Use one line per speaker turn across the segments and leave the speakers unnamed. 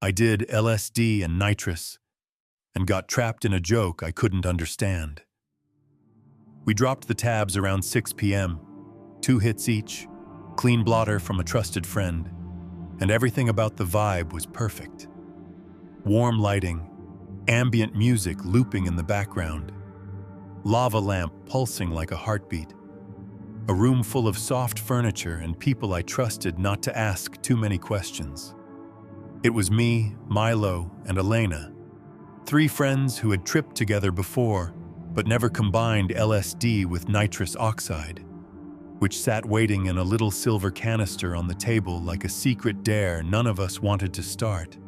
I did LSD and Nitrous and got trapped in a joke I couldn't understand. We dropped the tabs around 6 p.m., 2 hits each, clean blotter from a trusted friend, and everything about the vibe was perfect. Warm lighting, ambient music looping in the background, lava lamp pulsing like a heartbeat, a room full of soft furniture and people I trusted not to ask too many questions. It was me, Milo, and Elena, 3 friends who had tripped together before, but never combined LSD with nitrous oxide, which sat waiting in a little silver canister on the table like a secret dare none of us wanted to start,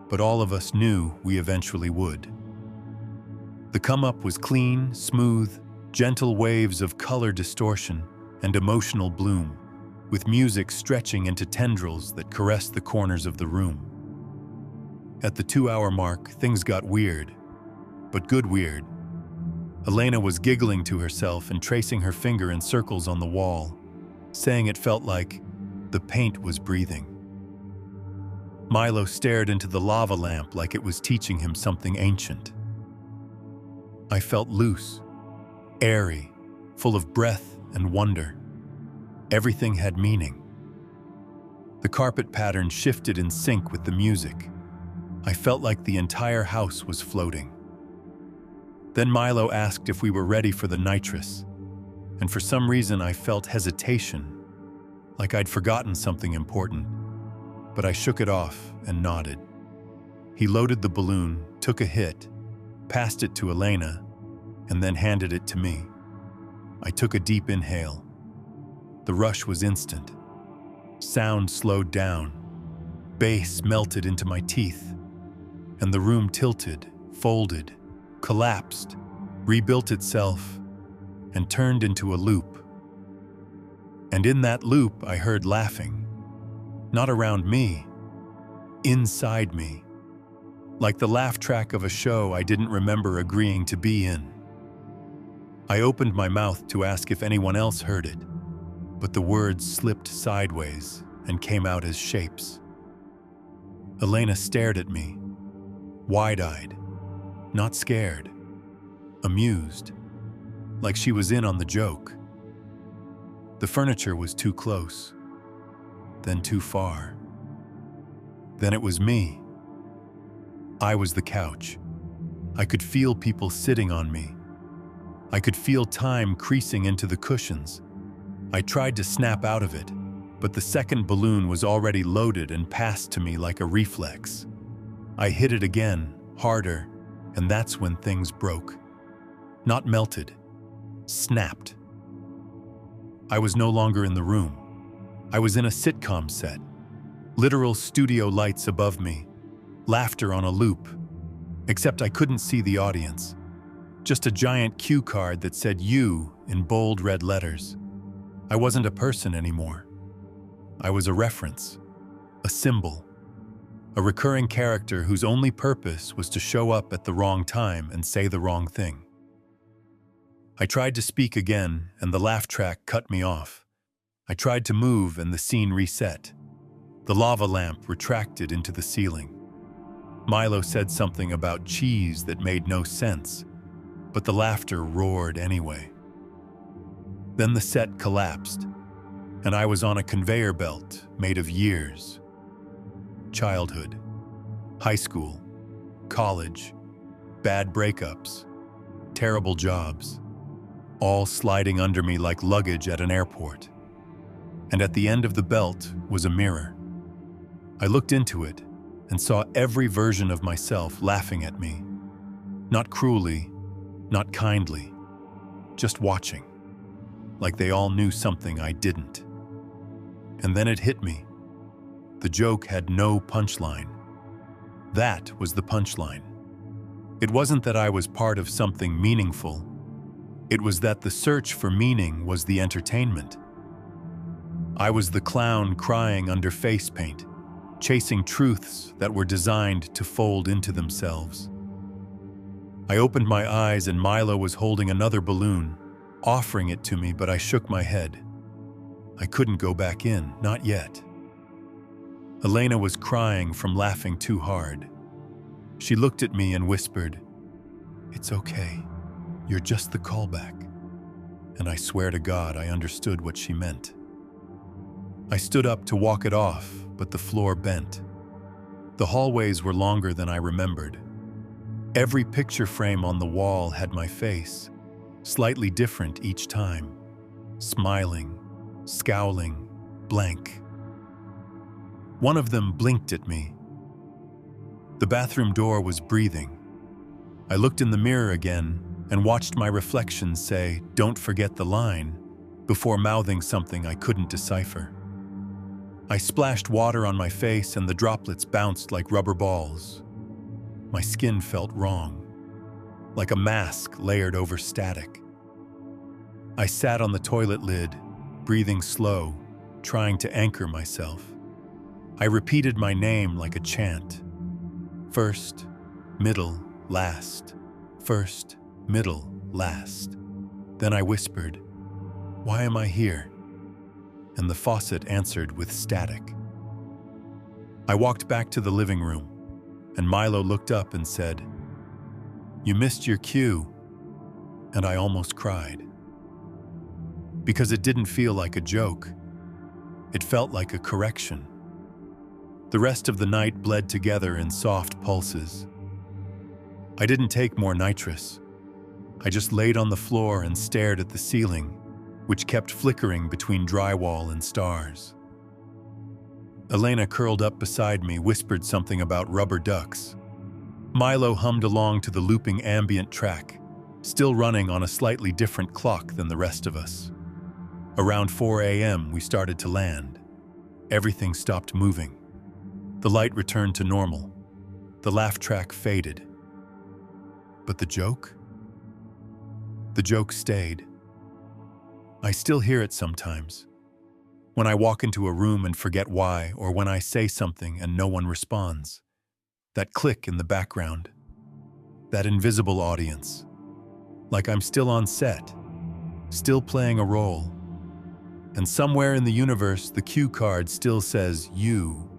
but all of us knew we eventually would. The come-up was clean, smooth, gentle waves of color distortion and emotional bloom, with music stretching into tendrils that caressed the corners of the room. At the 2-hour mark, things got weird, but good weird. Elena was giggling to herself and tracing her finger in circles on the wall, saying it felt like the paint was breathing. Milo stared into the lava lamp like it was teaching him something ancient. I felt loose, airy, full of breath and wonder. Everything had meaning. The carpet pattern shifted in sync with the music. I felt like the entire house was floating. Then Milo asked if we were ready for the nitrous, and for some reason I felt hesitation, like I'd forgotten something important, but I shook it off and nodded. He loaded the balloon, took a hit, passed it to Elena, and then handed it to me. I took a deep inhale. The rush was instant. Sound slowed down. Bass melted into my teeth, and the room tilted, folded, collapsed, rebuilt itself, and turned into a loop. And in that loop, I heard laughing. Not around me, inside me. Like the laugh track of a show I didn't remember agreeing to be in. I opened my mouth to ask if anyone else heard it, but the words slipped sideways and came out as shapes. Elena stared at me, wide-eyed, not scared, amused, like she was in on the joke. The furniture was too close, then too far. Then it was me. I was the couch. I could feel people sitting on me. I could feel time creasing into the cushions. I tried to snap out of it, but the second balloon was already loaded and passed to me like a reflex. I hit it again, harder, and that's when things broke. Not melted, snapped. I was no longer in the room. I was in a sitcom set. Literal studio lights above me, laughter on a loop, except I couldn't see the audience. Just a giant cue card that said "You" in bold red letters. I wasn't a person anymore. I was a reference, a symbol, a recurring character whose only purpose was to show up at the wrong time and say the wrong thing. I tried to speak again, and the laugh track cut me off. I tried to move, and the scene reset. The lava lamp retracted into the ceiling. Milo said something about cheese that made no sense, but the laughter roared anyway. Then the set collapsed, and I was on a conveyor belt made of years. Childhood, high school, college, bad breakups, terrible jobs, all sliding under me like luggage at an airport. And at the end of the belt was a mirror. I looked into it and saw every version of myself laughing at me. Not cruelly, not kindly, just watching, like they all knew something I didn't. And then it hit me. The joke had no punchline. That was the punchline. It wasn't that I was part of something meaningful. It was that the search for meaning was the entertainment. I was the clown crying under face paint, chasing truths that were designed to fold into themselves. I opened my eyes and Milo was holding another balloon, offering it to me, but I shook my head. I couldn't go back in, not yet. Elena was crying from laughing too hard. She looked at me and whispered, "It's okay. You're just the callback." And I swear to God, I understood what she meant. I stood up to walk it off, but the floor bent. The hallways were longer than I remembered. Every picture frame on the wall had my face, slightly different each time. Smiling, scowling, blank. One of them blinked at me. The bathroom door was breathing. I looked in the mirror again and watched my reflection say, "Don't forget the line," before mouthing something I couldn't decipher. I splashed water on my face and the droplets bounced like rubber balls. My skin felt wrong, like a mask layered over static. I sat on the toilet lid, breathing slow, trying to anchor myself. I repeated my name like a chant. First, middle, last. First, middle, last. Then I whispered, "Why am I here?" And the faucet answered with static. I walked back to the living room, and Milo looked up and said, "You missed your cue," and I almost cried. Because it didn't feel like a joke. It felt like a correction. The rest of the night bled together in soft pulses. I didn't take more nitrous. I just laid on the floor and stared at the ceiling, which kept flickering between drywall and stars. Elena curled up beside me, whispered something about rubber ducks. Milo hummed along to the looping ambient track, still running on a slightly different clock than the rest of us. Around 4 a.m., we started to land. Everything stopped moving. The light returned to normal. The laugh track faded. But the joke? The joke stayed. I still hear it sometimes. When I walk into a room and forget why, or when I say something and no one responds. That click in the background. That invisible audience. Like I'm still on set, still playing a role. And somewhere in the universe, the cue card still says, "You."